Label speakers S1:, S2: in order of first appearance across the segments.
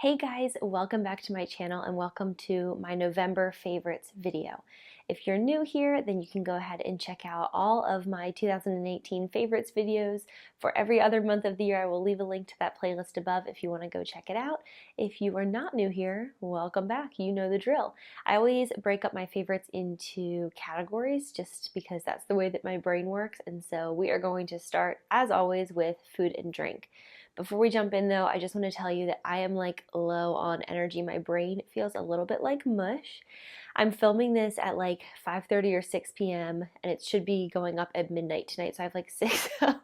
S1: Hey guys, welcome back to my channel and welcome to my November favorites video. If you're new here, then you can go ahead and check out all of my 2018 favorites videos. For every other month of the year, I will leave a link to that playlist above if you want to go check it out. If you are not new here, welcome back. You know the drill. I always break up my favorites into categories just because that's the way that my brain works. And so we are going to start, as always, with food and drink. Before we jump in though, I just want to tell you that I am like low on energy. My brain feels a little bit like mush. I'm filming this at like 5:30 or 6 p.m. and it should be going up at midnight tonight. So I have like 6 hours.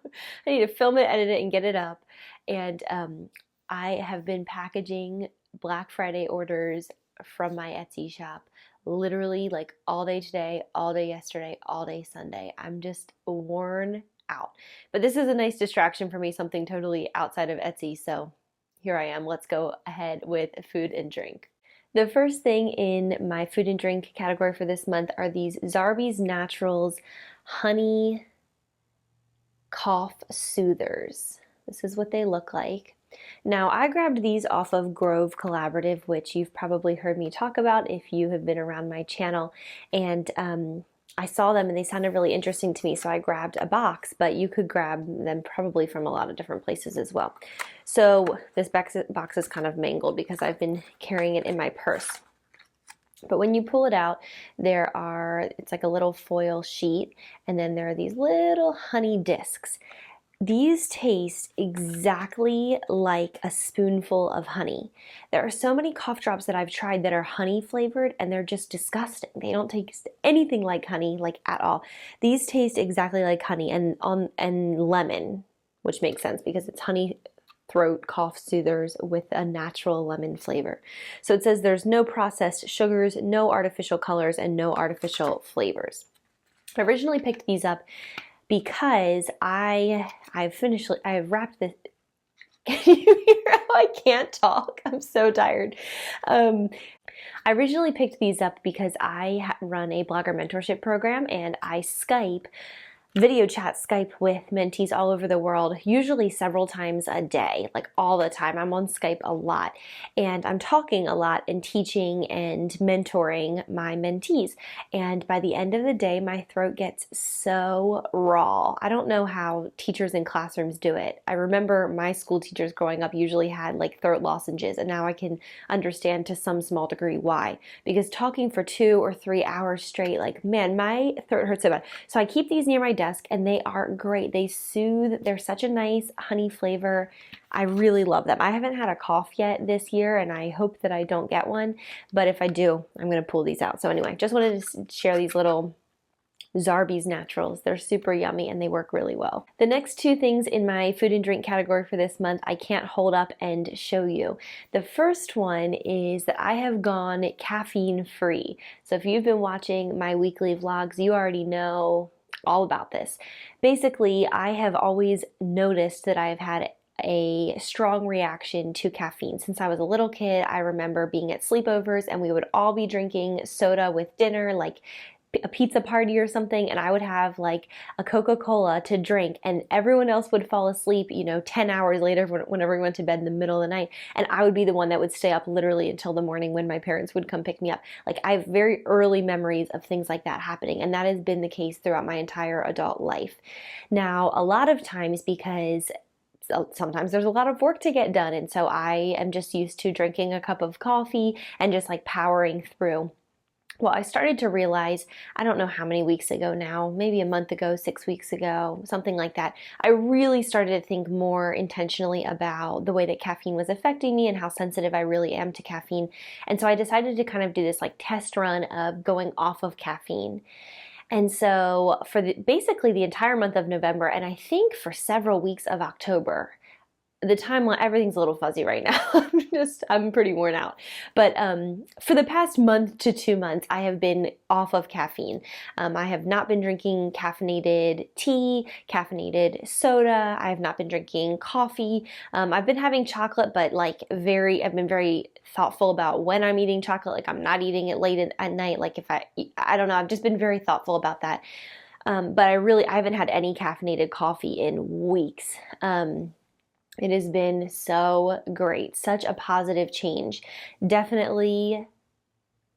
S1: I need to film it, edit it, and get it up. And I have been packaging Black Friday orders from my Etsy shop literally like all day today, all day yesterday, all day Sunday. I'm just worn out. But this is a nice distraction for me, something totally outside of Etsy. So here I am. Let's go ahead with food and drink. The first thing in my food and drink category for this month are these Zarbee's Naturals Honey Cough Soothers. This is what they look like. Now, I grabbed these off of Grove Collaborative, which you've probably heard me talk about if you have been around my channel. And I saw them and they sounded really interesting to me, so I grabbed a box, but you could grab them probably from a lot of different places as well. So this box is kind of mangled because I've been carrying it in my purse. But when you pull it out, it's like a little foil sheet, and then there are these little honey discs. These taste exactly like a spoonful of honey. There are so many cough drops that I've tried that are honey flavored and they're just disgusting. They don't taste anything like honey, like at all. These taste exactly like honey and lemon, which makes sense because it's honey throat cough soothers with a natural lemon flavor. So it says there's no processed sugars, no artificial colors, and no artificial flavors. I originally picked these up because I've wrapped this. Can you hear how I can't talk? I'm so tired. I originally picked these up because I run a blogger mentorship program and I video chat Skype with mentees all over the world, usually several times a day, like all the time. I'm on Skype a lot and I'm talking a lot and teaching and mentoring my mentees. And by the end of the day, my throat gets so raw. I don't know how teachers in classrooms do it. I remember my school teachers growing up usually had like throat lozenges, and now I can understand to some small degree why. Because talking for 2 or 3 hours straight, like man, my throat hurts so bad. So I keep these near my desk and they are great. They soothe. They're such a nice honey flavor. I really love them. I haven't had a cough yet this year and I hope that I don't get one, but if I do, I'm going to pull these out. So anyway, just wanted to share these little Zarbee's Naturals. They're super yummy and they work really well. The next two things in my food and drink category for this month, I can't hold up and show you. The first one is that I have gone caffeine free. So if you've been watching my weekly vlogs, you already know all about this. Basically, I have always noticed that I've had a strong reaction to caffeine. Since I was a little kid, I remember being at sleepovers and we would all be drinking soda with dinner, like a pizza party or something, and I would have like a Coca-Cola to drink and everyone else would fall asleep, 10 hours later whenever we went to bed in the middle of the night, and I would be the one that would stay up literally until the morning when my parents would come pick me up. Like, I have very early memories of things like that happening, and that has been the case throughout my entire adult life. Now, a lot of times, because sometimes there's a lot of work to get done, and so I am just used to drinking a cup of coffee and just like powering through. Well, I started to realize, I don't know how many weeks ago now, maybe a month ago, 6 weeks ago, something like that, I really started to think more intentionally about the way that caffeine was affecting me and how sensitive I really am to caffeine. And so I decided to kind of do this like test run of going off of caffeine. And so for basically the entire month of November, and I think for several weeks of October, the timeline, everything's a little fuzzy right now. I'm pretty worn out. But for the past month to 2 months, I have been off of caffeine. I have not been drinking caffeinated tea, caffeinated soda. I have not been drinking coffee. I've been having chocolate, but like I've been very thoughtful about when I'm eating chocolate. Like, I'm not eating it late at night. Like, if I don't know, I've just been very thoughtful about that. But I haven't had any caffeinated coffee in weeks. It has been so great, such a positive change. Definitely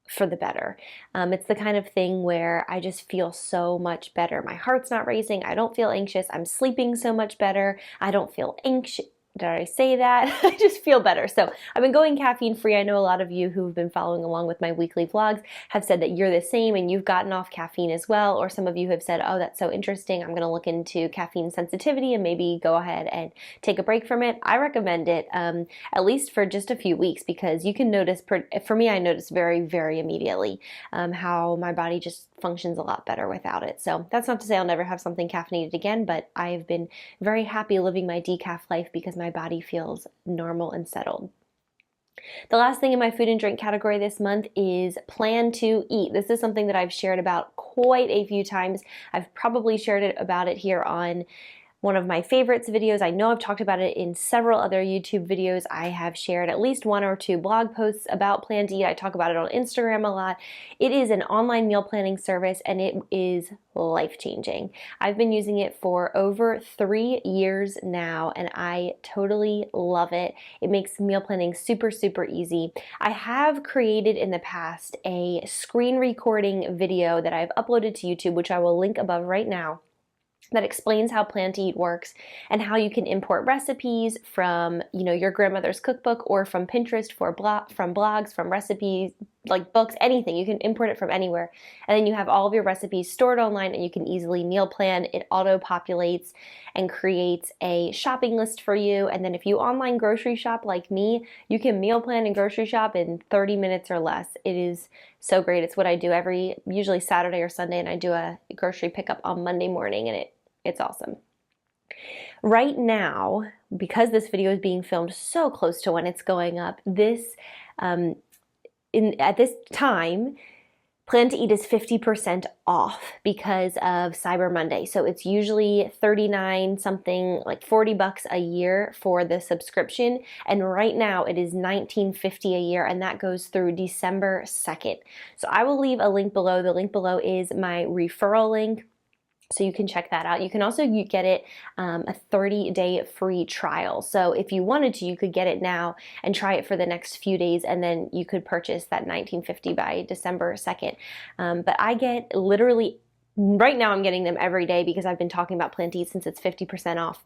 S1: for the better. It's the kind of thing where I just feel so much better. My heart's not racing. I don't feel anxious. I'm sleeping so much better. I don't feel anxious. Did I say that? I just feel better. So I've been going caffeine free. I know a lot of you who've been following along with my weekly vlogs have said that you're the same and you've gotten off caffeine as well. Or some of you have said, oh, that's so interesting. I'm going to look into caffeine sensitivity and maybe go ahead and take a break from it. I recommend it at least for just a few weeks, because you can notice, for me, I noticed very, very immediately how my body just functions a lot better without it. So that's not to say I'll never have something caffeinated again, but I've been very happy living my decaf life because my body feels normal and settled. The last thing in my food and drink category this month is plan to eat. This is something that I've shared about quite a few times. I've probably shared about it here on one of my favorites videos. I know I've talked about it in several other YouTube videos. I have shared at least 1 or 2 blog posts about Plan to Eat. I talk about it on Instagram a lot. It is an online meal planning service and it is life-changing. I've been using it for over 3 years now and I totally love it. It makes meal planning super, super easy. I have created in the past a screen recording video that I've uploaded to YouTube, which I will link above right now, that explains how Plan to Eat works and how you can import recipes from, your grandmother's cookbook or from Pinterest, from blogs, from recipes, like books, anything. You can import it from anywhere. And then you have all of your recipes stored online and you can easily meal plan. It auto-populates and creates a shopping list for you. And then if you online grocery shop like me, you can meal plan and grocery shop in 30 minutes or less. It is so great. It's what I do usually Saturday or Sunday, and I do a grocery pickup on Monday morning, and it's awesome. Right now, because this video is being filmed so close to when it's going up, at this time, Plan to Eat is 50% off because of Cyber Monday. So it's usually $39 something, like $40 a year for the subscription. And right now it is $19.50 a year, and that goes through December 2nd. So I will leave a link below. The link below is my referral link, so you can check that out. You can also get it a 30-day free trial. So if you wanted to, you could get it now and try it for the next few days, and then you could purchase that $19.50 by December 2nd. But I get literally, right now I'm getting them every day because I've been talking about Plan to Eat since it's 50% off.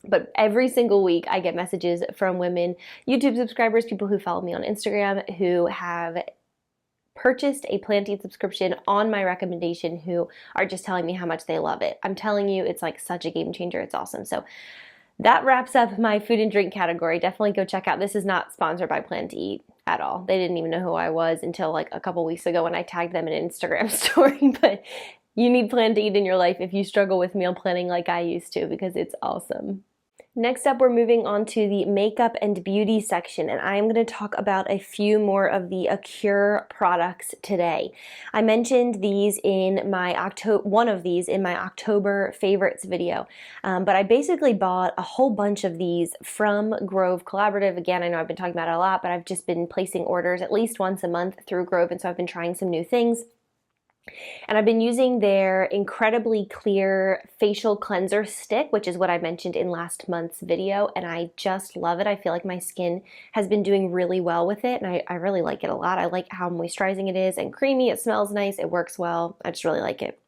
S1: But every single week I get messages from women, YouTube subscribers, people who follow me on Instagram, who have purchased a Plan to Eat subscription on my recommendation, who are just telling me how much they love it. I'm telling you, it's like such a game changer. It's awesome. So that wraps up my food and drink category. Definitely go check out. This is not sponsored by Plan to Eat at all. They didn't even know who I was until like a couple weeks ago when I tagged them in an Instagram story. But you need Plan to Eat in your life if you struggle with meal planning like I used to, because it's awesome. Next up, we're moving on to the makeup and beauty section, and I'm going to talk about a few more of the Acure products today. I mentioned these in my one of these in my October favorites video, but I basically bought a whole bunch of these from Grove Collaborative. Again, I know I've been talking about it a lot, but I've just been placing orders at least once a month through Grove, and so I've been trying some new things. And I've been using their incredibly clear facial cleanser stick, which is what I mentioned in last month's video, and I just love it. I feel like my skin has been doing really well with it, and I really like it a lot. I like how moisturizing it is and creamy. It smells nice. It works well. I just really like it.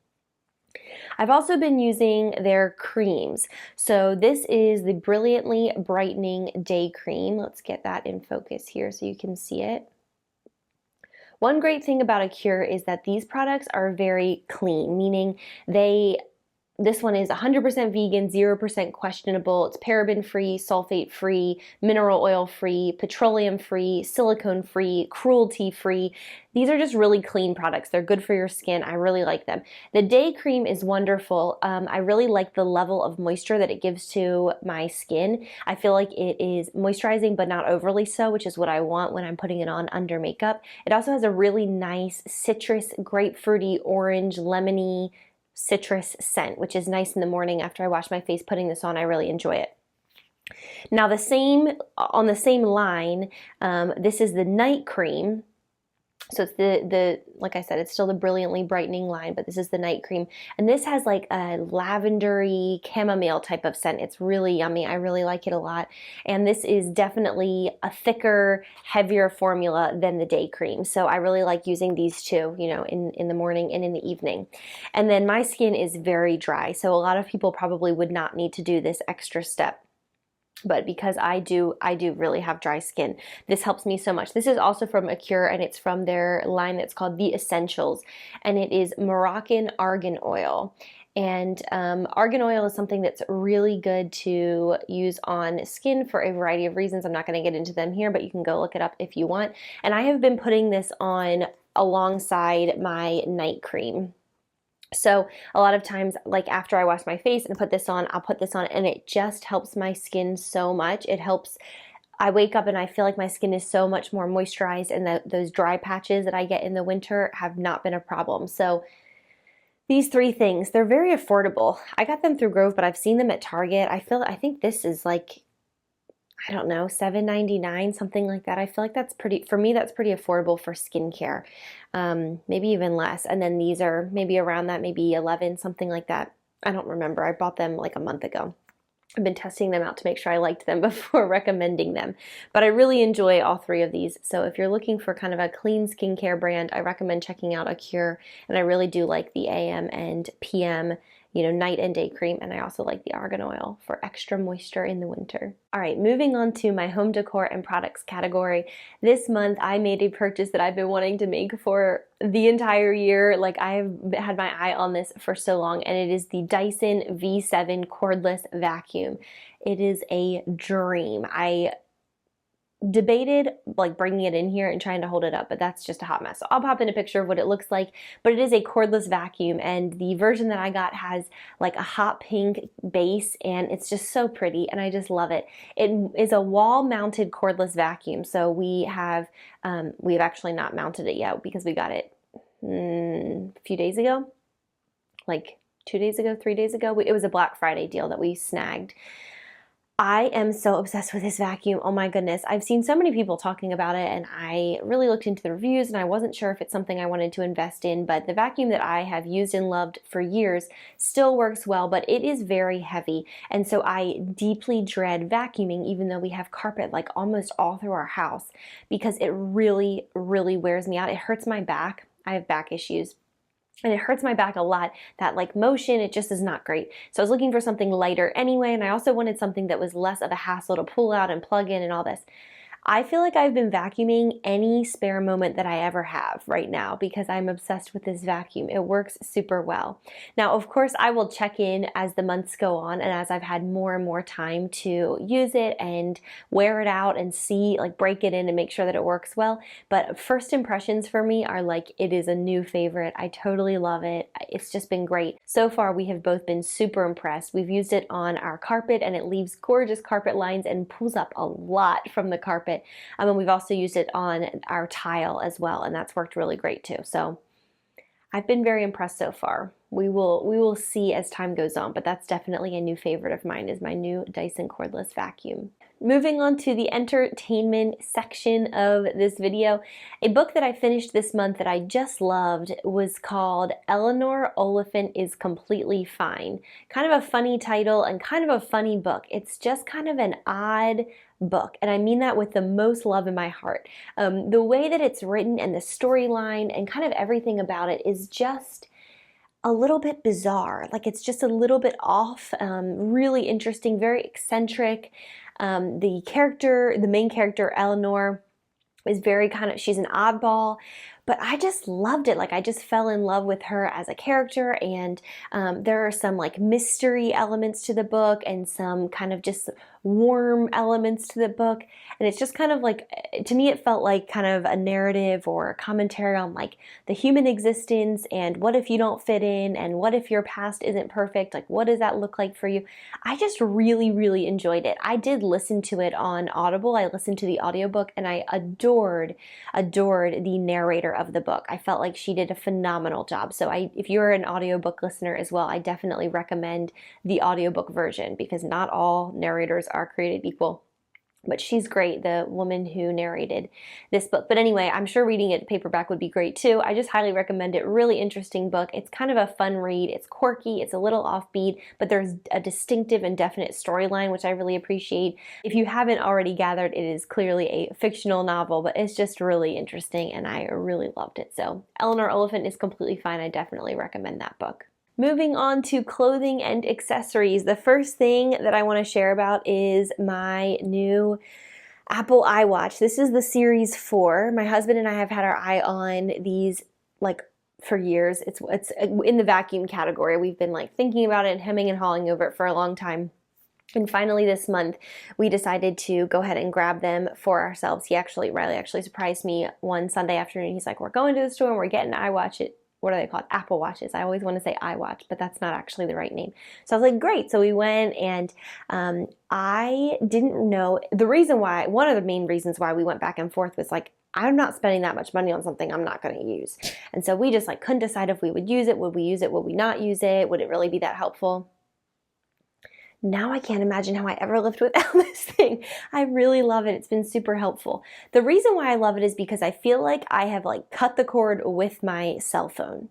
S1: I've also been using their creams. So this is the Brilliantly Brightening Day Cream. Let's get that in focus here so you can see it. One great thing about Acure is that these products are very clean, meaning this one is 100% vegan, 0% questionable. It's paraben-free, sulfate-free, mineral oil-free, petroleum-free, silicone-free, cruelty-free. These are just really clean products. They're good for your skin. I really like them. The day cream is wonderful. I really like the level of moisture that it gives to my skin. I feel like it is moisturizing but not overly so, which is what I want when I'm putting it on under makeup. It also has a really nice citrus, grapefruity, orange, lemony, citrus scent, which is nice in the morning after I wash my face. Putting this on, I really enjoy it. Now on the same line, this is the night cream. So it's like I said, it's still the Brilliantly Brightening line, but this is the night cream. And this has like a lavendery chamomile type of scent. It's really yummy. I really like it a lot. And this is definitely a thicker, heavier formula than the day cream. So I really like using these two, you know, in the morning and in the evening. And then my skin is very dry. So a lot of people probably would not need to do this extra step. But because I do really have dry skin, this helps me so much. This is also from Acure, and it's from their line that's called The Essentials, and it is Moroccan argan oil. And argan oil is something that's really good to use on skin for a variety of reasons. I'm not going to get into them here, but you can go look it up if you want. And I have been putting this on alongside my night cream. So a lot of times, like after I wash my face and put this on, I'll put this on, and it just helps my skin so much. It helps. I wake up and I feel like my skin is so much more moisturized, and those dry patches that I get in the winter have not been a problem. So these three things, they're very affordable. I got them through Grove, but I've seen them at Target. I think this is like, I don't know, $7.99, something like that. I feel like that's pretty, for me, that's pretty affordable for skincare. Maybe even less. And then these are maybe around that, maybe 11, something like that. I don't remember. I bought them like a month ago. I've been testing them out to make sure I liked them before recommending them. But I really enjoy all three of these. So if you're looking for kind of a clean skincare brand, I recommend checking out Acure. And I really do like the AM and PM, you know, night and day cream. And I also like the argan oil for extra moisture in the winter. All right, moving on to my home decor and products category. This month I made a purchase that I've been wanting to make for the entire year. Like, I've had my eye on this for so long, and it is the Dyson V7 cordless vacuum. It is a dream. I debated like bringing it in here and trying to hold it up, but that's just a hot mess. So I'll pop in a picture of what it looks like, but it is a cordless vacuum, and the version that I got has like a hot pink base, and it's just so pretty, and I just love it. It is a wall mounted cordless vacuum. So we've actually not mounted it yet because we got it a few days ago, like 2 days ago, 3 days ago. It was a Black Friday deal that we snagged. I am so obsessed with this vacuum. Oh my goodness. I've seen so many people talking about it, and I really looked into the reviews, and I wasn't sure if it's something I wanted to invest in, but the vacuum that I have used and loved for years still works well, but it is very heavy. And so I deeply dread vacuuming, even though we have carpet like almost all through our house, because it really, really wears me out. It hurts my back. I have back issues. And it hurts my back a lot. That like motion, it just is not great. So I was looking for something lighter anyway, and I also wanted something that was less of a hassle to pull out and plug in and all this. I feel like I've been vacuuming any spare moment that I ever have right now because I'm obsessed with this vacuum. It works super well. Now, of course, I will check in as the months go on and as I've had more and more time to use it and wear it out and see, like break it in and make sure that it works well. But first impressions for me are like, it is a new favorite. I totally love it. It's just been great. So far, we have both been super impressed. We've used it on our carpet, and it leaves gorgeous carpet lines and pulls up a lot from the carpet. And we've also used it on our tile as well, and that's worked really great too. So I've been very impressed so far. We will see as time goes on, but that's definitely a new favorite of mine, is my new Dyson cordless vacuum. Moving on to the entertainment section of this video, a book that I finished this month that I just loved was called Eleanor Oliphant is Completely Fine. Kind of a funny title and kind of a funny book. It's just kind of an odd book, and I mean that with the most love in my heart. The way that it's written and the storyline and kind of everything about it is just a little bit bizarre. Like, it's just a little bit off, really interesting, very eccentric. The main character, Eleanor, is very she's an oddball, but I just loved it. Like, I just fell in love with her as a character, and there are some like mystery elements to the book and some kind of just warm elements to the book. And it's just kind of like, to me, it felt like kind of a narrative or a commentary on like the human existence and what if you don't fit in, and what if your past isn't perfect? Like, what does that look like for you? I just really, really enjoyed it. I did listen to it on Audible. I listened to the audiobook, and I adored the narrator of the book. I felt like she did a phenomenal job. So if you're an audiobook listener as well, I definitely recommend the audiobook version, because not all narrators are created equal. But she's great, the woman who narrated this book. But anyway, I'm sure reading it paperback would be great too. I just highly recommend it. Really interesting book. It's kind of a fun read. It's quirky. It's a little offbeat, but there's a distinctive and definite storyline, which I really appreciate. If you haven't already gathered, it is clearly a fictional novel, but it's just really interesting and I really loved it. So Eleanor Oliphant is completely fine. I definitely recommend that book. Moving on to clothing and accessories. The first thing that I want to share about is my new Apple iWatch. This is the Series 4. My husband and I have had our eye on these like for years. It's in the vacuum category. We've been like thinking about it and hemming and hawing over it for a long time. And finally this month, we decided to go ahead and grab them for ourselves. Riley actually surprised me one Sunday afternoon. He's like, we're going to the store and we're getting an iWatch. What are they called? Apple Watches. I always want to say iWatch, but that's not actually the right name. So I was like, great. So we went and I didn't know the reason why, one of the main reasons why we went back and forth was like, I'm not spending that much money on something I'm not going to use. And so we just like couldn't decide if we would use it. Would we use it? Would we not use it? Would it really be that helpful? Now I can't imagine how I ever lived without this thing. I really love it. It's been super helpful. The reason why I love it is because I feel like I have like cut the cord with my cell phone.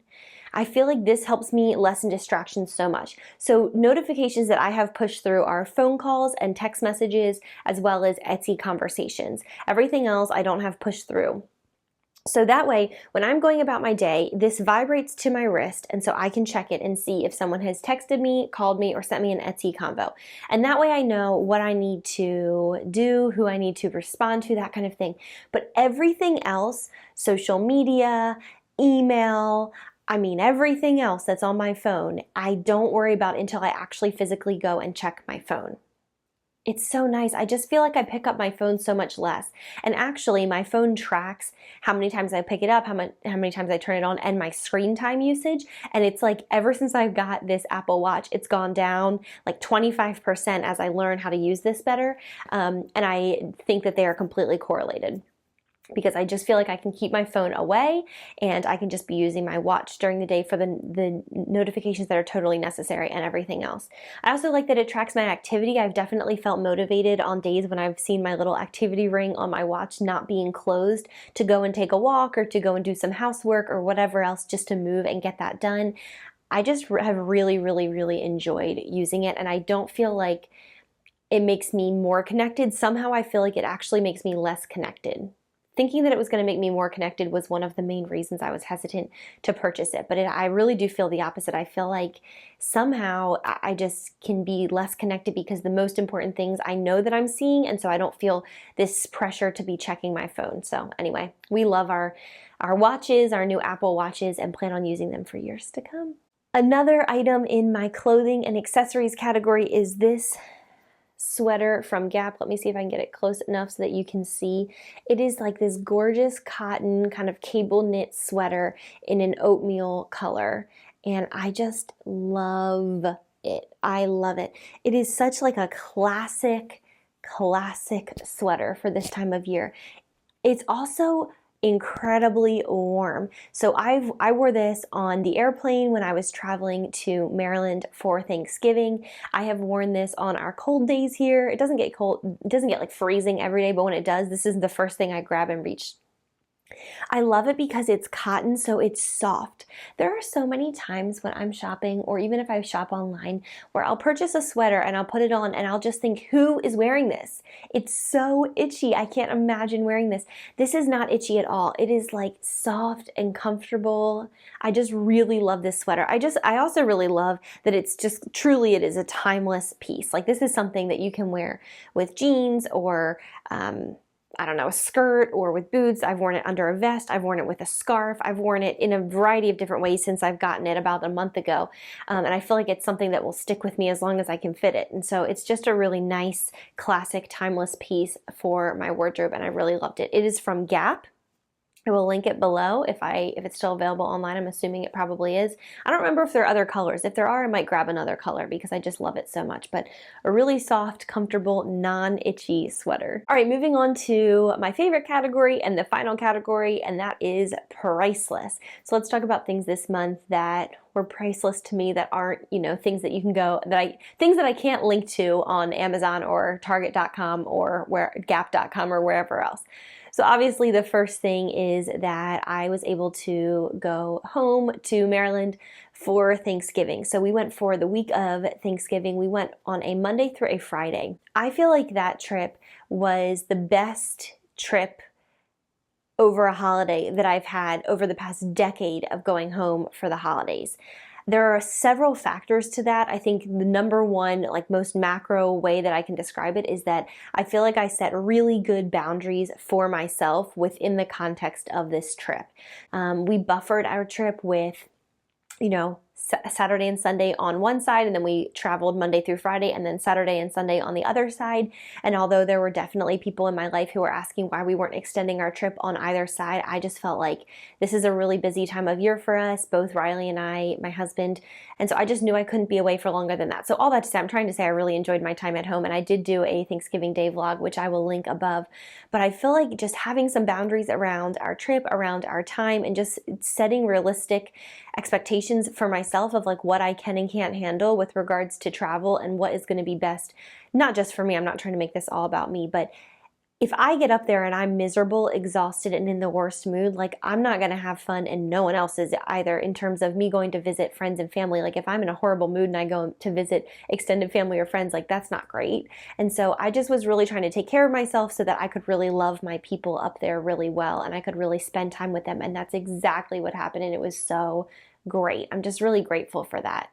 S1: I feel like this helps me lessen distractions so much. So notifications that I have pushed through are phone calls and text messages, as well as Etsy conversations. Everything else I don't have pushed through. So that way, when I'm going about my day, this vibrates to my wrist, and so I can check it and see if someone has texted me, called me, or sent me an Etsy convo. And that way I know what I need to do, who I need to respond to, that kind of thing. But everything else, social media, email, everything else that's on my phone, I don't worry about until I actually physically go and check my phone. It's so nice. I just feel like I pick up my phone so much less. And actually, my phone tracks how many times I pick it up, how many times I turn it on, and my screen time usage. And it's like ever since I've got this Apple Watch, it's gone down like 25% as I learn how to use this better. And I think that they are completely correlated, because I just feel like I can keep my phone away and I can just be using my watch during the day for the notifications that are totally necessary and everything else. I also like that it tracks my activity. I've definitely felt motivated on days when I've seen my little activity ring on my watch not being closed to go and take a walk or to go and do some housework or whatever else, just to move and get that done. I just have really, really, really enjoyed using it, and I don't feel like it makes me more connected. Somehow I feel like it actually makes me less connected. Thinking that it was going to make me more connected was one of the main reasons I was hesitant to purchase it. But I really do feel the opposite. I feel like somehow I just can be less connected because the most important things I know that I'm seeing, and so I don't feel this pressure to be checking my phone. So anyway, we love our watches, our new Apple Watches, and plan on using them for years to come. Another item in my clothing and accessories category is this sweater from Gap. Let me see if I can get it close enough so that you can see. It is like this gorgeous cotton kind of cable knit sweater in an oatmeal color, and I just love it. I love it. It is such like a classic sweater for this time of year. It's also incredibly warm. So I wore this on the airplane when I was traveling to Maryland for Thanksgiving. I have worn this on our cold days here. It doesn't get cold, it doesn't get like freezing every day, but when it does, this is the first thing I grab and reach. I love it because it's cotton, so it's soft. There are so many times when I'm shopping, or even if I shop online, where I'll purchase a sweater and I'll put it on and I'll just think, who is wearing this? It's so itchy. I can't imagine wearing this. This is not itchy at all. It is like soft and comfortable. I just really love this sweater. I also really love that it's just truly, it is a timeless piece. Like this is something that you can wear with jeans or I don't know, a skirt or with boots. I've worn it under a vest. I've worn it with a scarf. I've worn it in a variety of different ways since I've gotten it about a month ago. And I feel like it's something that will stick with me as long as I can fit it. And so it's just a really nice, classic, timeless piece for my wardrobe, and I really loved it. It is from Gap. I will link it below if it's still available online. I'm assuming it probably is. I don't remember if there are other colors. If there are, I might grab another color because I just love it so much. But a really soft, comfortable, non-itchy sweater. All right, moving on to my favorite category and the final category, and that is priceless. So let's talk about things this month that were priceless to me, that aren't, things that you can go, things that I can't link to on Amazon or Target.com or Gap.com or wherever else. So obviously the first thing is that I was able to go home to Maryland for Thanksgiving. So we went for the week of Thanksgiving. We went on a Monday through a Friday. I feel like that trip was the best trip over a holiday that I've had over the past decade of going home for the holidays. There are several factors to that. I think the number one, most macro way that I can describe it is that I feel like I set really good boundaries for myself within the context of this trip. We buffered our trip with, Saturday and Sunday on one side, and then we traveled Monday through Friday, and then Saturday and Sunday on the other side. And although there were definitely people in my life who were asking why we weren't extending our trip on either side, I just felt like this is a really busy time of year for us, both Riley and I, my husband, and so I just knew I couldn't be away for longer than that. So all that to say, I'm trying to say I really enjoyed my time at home, and I did do a Thanksgiving Day vlog, which I will link above. But I feel like just having some boundaries around our trip, around our time, and just setting realistic expectations for myself of what I can and can't handle with regards to travel and what is going to be best, not just for me. I'm not trying to make this all about me, but if I get up there and I'm miserable, exhausted, and in the worst mood, I'm not going to have fun, and no one else is either, in terms of me going to visit friends and family. If I'm in a horrible mood and I go to visit extended family or friends, that's not great. And so I just was really trying to take care of myself so that I could really love my people up there really well, and I could really spend time with them. And that's exactly what happened, and it was so great. I'm just really grateful for that.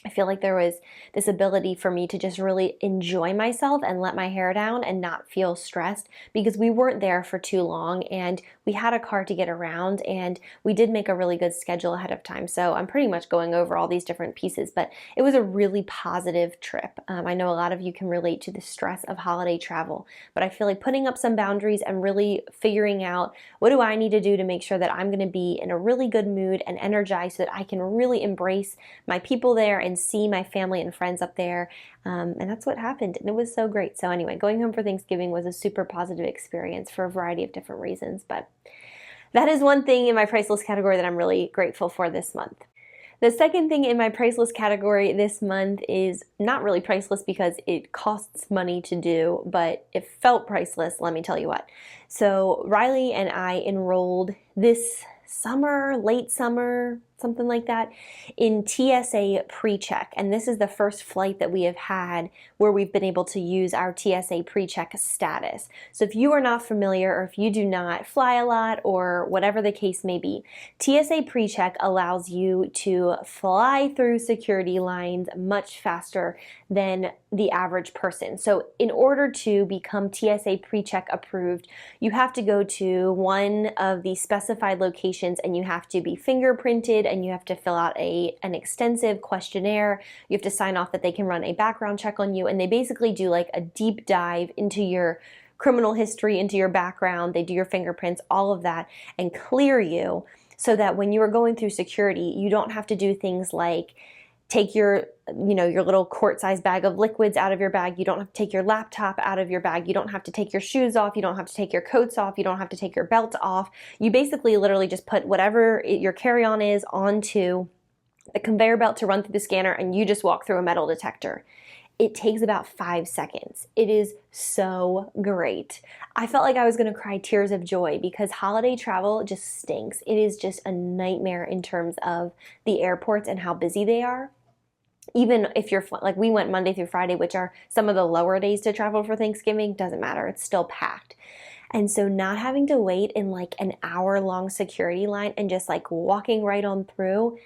S1: I feel like there was this ability for me to just really enjoy myself and let my hair down and not feel stressed, because we weren't there for too long and we had a car to get around, and we did make a really good schedule ahead of time. So I'm pretty much going over all these different pieces, but it was a really positive trip. I know a lot of you can relate to the stress of holiday travel, but I feel like putting up some boundaries and really figuring out what do I need to do to make sure that I'm going to be in a really good mood and energized so that I can really embrace my people there and see my family and friends up there. And that's what happened, and it was so great. So anyway, going home for Thanksgiving was a super positive experience for a variety of different reasons, but that is one thing in my priceless category that I'm really grateful for this month. The second thing in my priceless category this month is not really priceless because it costs money to do, but it felt priceless, let me tell you what. So Riley and I enrolled this summer, late summer, something like that, in TSA PreCheck. And this is the first flight that we have had where we've been able to use our TSA PreCheck status. So if you are not familiar, or if you do not fly a lot, or whatever the case may be, TSA PreCheck allows you to fly through security lines much faster than the average person. So in order to become TSA PreCheck approved, you have to go to one of the specified locations, and you have to be fingerprinted, and you have to fill out an extensive questionnaire. You have to sign off that they can run a background check on you, and they basically do a deep dive into your criminal history, into your background. They do your fingerprints, all of that, and clear you so that when you are going through security, you don't have to do things like take your little quart-sized bag of liquids out of your bag. You don't have to take your laptop out of your bag. You don't have to take your shoes off. You don't have to take your coats off. You don't have to take your belt off. You basically literally just put whatever your carry-on is onto a conveyor belt to run through the scanner, and you just walk through a metal detector. It takes about 5 seconds. It is so great. I felt like I was going to cry tears of joy because holiday travel just stinks. It is just a nightmare in terms of the airports and how busy they are. Even if you're, we went Monday through Friday, which are some of the lower days to travel for Thanksgiving, doesn't matter. It's still packed. And so not having to wait in an hour-long security line and just walking right on through,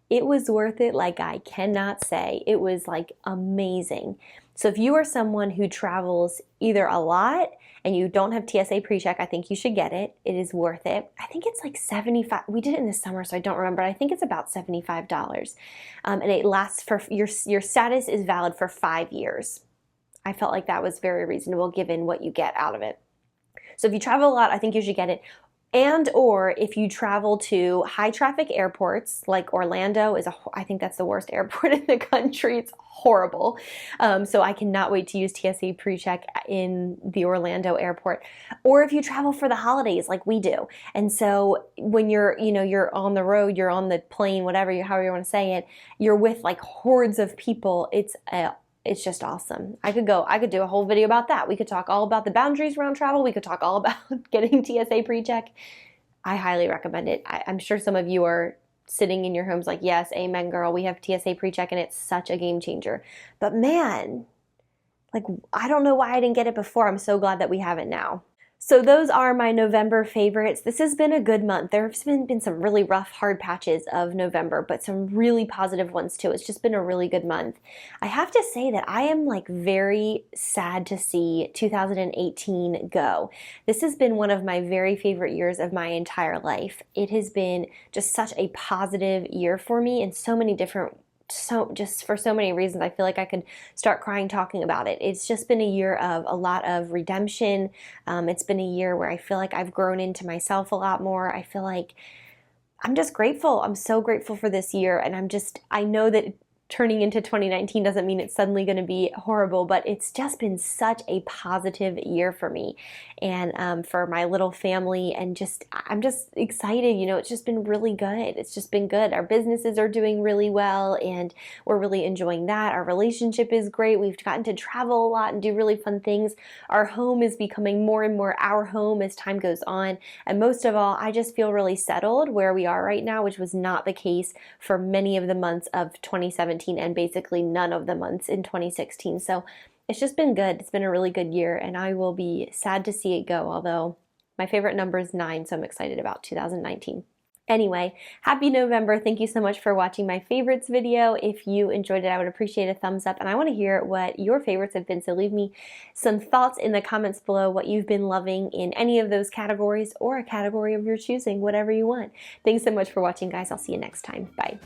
S1: it was worth it like I cannot say. It was amazing. So if you are someone who travels either a lot and you don't have TSA PreCheck, I think you should get it. It is worth it. I think it's $75. We did it in the summer, so I don't remember. I think it's about $75. And it lasts for, your status is valid for 5 years. I felt like that was very reasonable given what you get out of it. So if you travel a lot, I think you should get it. And or if you travel to high traffic airports, like Orlando I think that's the worst airport in the country. It's horrible. So I cannot wait to use TSA PreCheck in the Orlando airport. Or if you travel for the holidays like we do. And so when you're on the road, you're on the plane, whatever, however you want to say it, you're with like hordes of people. It's just awesome. I could do a whole video about that. We could talk all about the boundaries around travel. We could talk all about getting TSA PreCheck. I highly recommend it. I'm sure some of you are sitting in your homes like, yes, amen, girl. We have TSA PreCheck and it's such a game changer. But man, like, I don't know why I didn't get it before. I'm so glad that we have it now. So those are my November favorites. This has been a good month. There's been some really rough, hard patches of November, but some really positive ones too. It's just been a really good month. I have to say that I am like very sad to see 2018 go. This has been one of my very favorite years of my entire life. It has been just such a positive year for me in so many different just for so many reasons. I feel like I could start crying talking about it. It's just been a year of a lot of redemption. It's been a year where I feel like I've grown into myself a lot more. I feel like I'm just grateful. I'm so grateful for this year, and I know that turning into 2019 doesn't mean it's suddenly going to be horrible, but it's just been such a positive year for me and for my little family, and I'm just excited. It's just been really good. It's just been good. Our businesses are doing really well, and we're really enjoying that. Our relationship is great. We've gotten to travel a lot and do really fun things. Our home is becoming more and more our home as time goes on, and most of all, I just feel really settled where we are right now, which was not the case for many of the months of 2017 and basically none of the months in 2016. So it's just been good. It's been a really good year, and I will be sad to see it go, although my favorite number is 9, so I'm excited about 2019. Anyway, happy November. Thank you so much for watching my favorites video. If you enjoyed it, I would appreciate a thumbs up, and I want to hear what your favorites have been, so leave me some thoughts in the comments below, what you've been loving in any of those categories or a category of your choosing, whatever you want. Thanks so much for watching, guys. I'll see you next time. Bye.